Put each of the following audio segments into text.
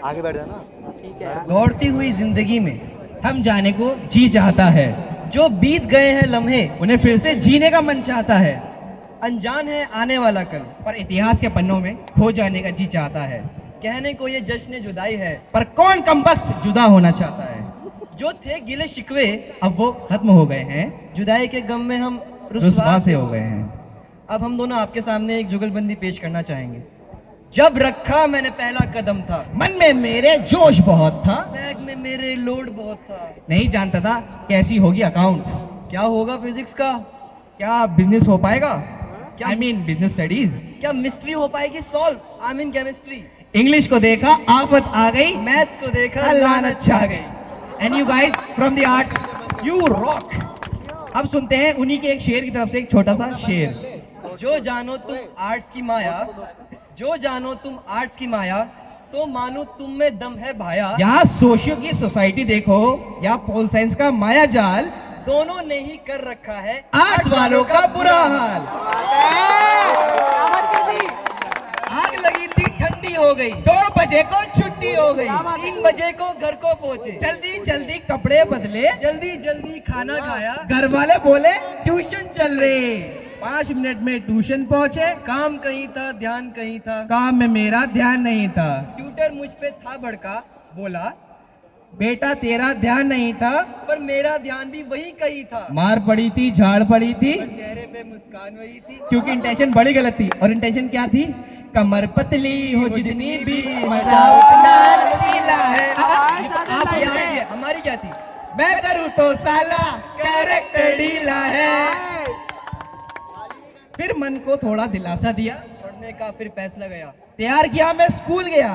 आगे बैठ जाना। ठीक है। दौड़ती हुई जिंदगी में थम जाने को जी चाहता है, जो बीत गए हैं लम्हे उन्हें फिर से जीने का मन चाहता है। अनजान है आने वाला कल, पर इतिहास के पन्नों में खो जाने का जी चाहता है। कहने को ये जश्न जुदाई है, पर कौन कमबख्त जुदा होना चाहता है। जो थे गिले शिकवे अब वो खत्म हो गए हैं, जुदाई के गम में हम रुस्वा से हो गए हैं। अब हम दोनों आपके सामने एक जुगलबंदी पेश करना चाहेंगे। जब रखा मैंने पहला कदम था, मन में मेरे जोश बहुत था, बैग में मेरे लोड बहुत था, नहीं जानता था कैसी होगी अकाउंट्स, क्या होगा फिजिक्स का, क्या बिजनेस हो पाएगा, क्या आई मीन बिजनेस स्टडीज, क्या मिस्ट्री हो पाएगी solve, I mean chemistry. English को देखा आफत आ गई, मैथ्स को देखा लानत छा गई। And you guys from the arts you rock. अब सुनते हैं उन्हीं के एक शेर की तरफ से एक छोटा सा शेर। जो जानो तुम आर्ट्स की माया, जो जानो तुम आर्ट्स की माया, तो मानो तुम में दम है भाया। यहाँ सोशियो की सोसाइटी देखो या पोल साइंस का माया जाल, दोनों ने ही कर रखा है आर्ट्स वालों का बुरा हाल। आग लगी थी ठंडी हो गई, 2 बजे को छुट्टी हो गई, 3 बजे को घर को पहुंचे, जल्दी जल्दी कपड़े बदले, जल्दी जल्दी खाना खाया, घर वाले बोले ट्यूशन चल रही, 5 मिनट में ट्यूशन पहुंचे, काम कहीं था ध्यान कहीं था, काम में मेरा ध्यान नहीं था, ट्यूटर मुझ पे था भड़का, बोला बेटा तेरा ध्यान नहीं था, पर मेरा ध्यान भी वही कहीं था। मार पड़ी थी झाड़ पड़ी थी, चेहरे पे मुस्कान वही थी, क्योंकि इंटेंशन बड़ी गलत थी। और इंटेंशन क्या थी, कमर पतली हो जितनी भी मजा उतना नशीला है। आप हमारी क्या थी, मैं करूँ तो साला कैरेक्टर ढीला है। फिर मन को थोड़ा दिलासा दिया, पढ़ने का फिर फैसला गया, तैयार किया मैं स्कूल गया,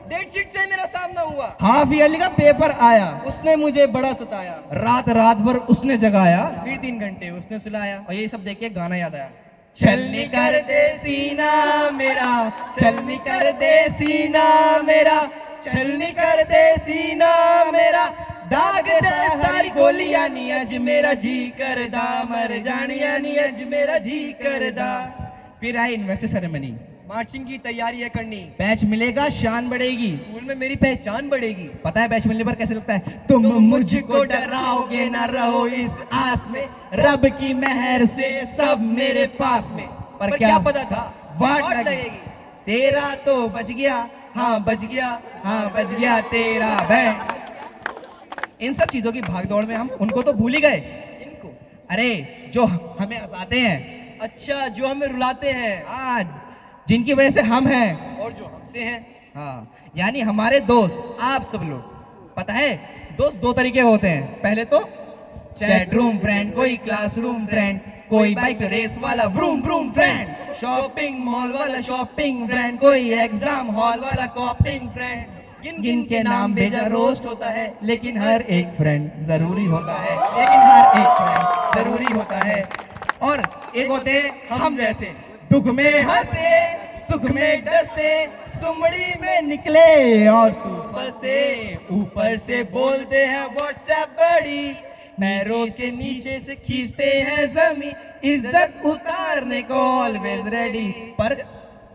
डेट शीट से मेरा सामना हुआ, हाफ ईयरली का पेपर आया, उसने मुझे बड़ा सताया, रात रात भर उसने जगाया, फिर 3 घंटे उसने सुलाया। और ये सब देख के गाना याद आया, छलनी कर दे सीना मेरा, छलनी कर दे सीना मेरा, छलनी कर दे सीना मेरा, दाग दे सारी गोलियां नी अज मेरा जी करदा, मर जानिया नी अज मेरा जी करदा। फिर आई इन्वेस्टर सेरेमनी, मार्चिंग की तैयारी है करनी, बैच मिलेगा शान बढ़ेगी, स्कूल में मेरी पहचान बढ़ेगी। पता है बैच मिलने पर कैसे लगता है, तुम मुझको डराओगे ना, रहो इस आस में, रब की मेहर से सब मेरे पास में। पर क्या पता था वाट लगेगी, तेरा तो बच गया, हाँ बच गया, हाँ बच गया तेरा बैंड। इन सब चीजों की भागदौड़ में हम उनको तो भूल ही गए। इनको अरे जो हमें हंसाते हैं, अच्छा जो हमें रुलाते हैं, आज जिनकी वजह से हम हैं और जो हमसे हैं, हाँ यानी हमारे दोस्त आप सब लोग। पता है दोस्त 2 तरीके होते हैं, पहले तो चैट रूम फ्रेंड, कोई क्लासरूम फ्रेंड, कोई बाइक रेस वाला vroom vroom friend, shopping mall वाला शॉपिंग फ्रेंड, कोई एग्जाम हॉल वाला कॉपिंग फ्रेंड। गिन गिन के नाम भेजा रोस्ट होता है, लेकिन हर एक फ्रेंड जरूरी होता है, लेकिन हर एक फ्रेंड जरूरी होता है। और एक होते हैं हम जैसे, दुख में हंसे सुख में डर से, सुमड़ी में निकले और तू फंसे, ऊपर से बोलते हैं व्हाट्सएप बड़ी, पैरों के नीचे से खींचते हैं जमीन, इज्जत उतारने को ऑलवेज रेडी। पर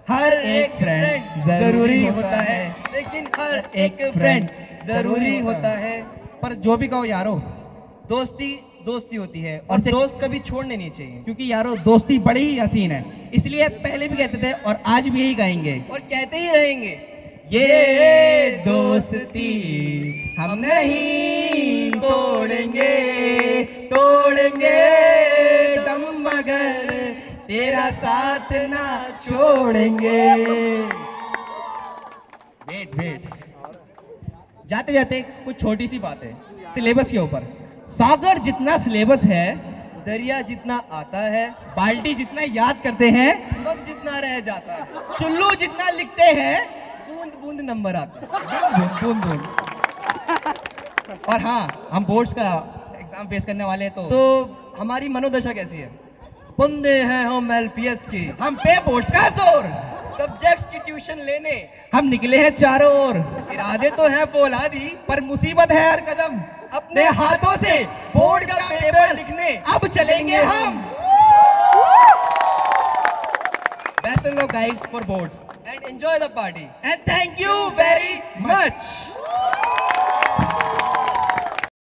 हर एक फ्रेंड जरूरी होता है, लेकिन हर एक फ्रेंड जरूरी होता है। पर जो भी कहो यारो, दोस्ती दोस्ती होती है और दोस्त कभी छोड़ने नहीं चाहिए, क्योंकि यारो दोस्ती बड़ी ही हसीन है। इसलिए पहले भी कहते थे और आज भी यही कहेंगे और कहते ही रहेंगे, ये दोस्ती हम नहीं तोड़ेंगे, तोड़ेंगे दम मगर तेरा साथ ना छोड़ेंगे। वेट वेट, जाते जाते कुछ छोटी सी बात है सिलेबस के ऊपर। सागर जितना सिलेबस है, दरिया जितना आता है, बाल्टी जितना याद करते हैं, नमक जितना रह जाता है, चुल्लू जितना लिखते हैं, बूंद बूंद नंबर आता है, बूंद बूंद। और हाँ, हम बोर्ड्स का एग्जाम फेस करने वाले हैं, तो हमारी मनोदशा कैसी है? बंदे हैं हम एलपीएस की, हम पे बोर्ड्स का जोर, सब्जेक्ट्स की ट्यूशन लेने हम निकले हैं चारों ओर। इरादे तो है फौलादी, पर मुसीबत है हर कदम, अपने हाथों से बोर्ड का पेपर लिखने अब चलेंगे हम। Best of luck guys for boards and enjoy the party and thank you very much.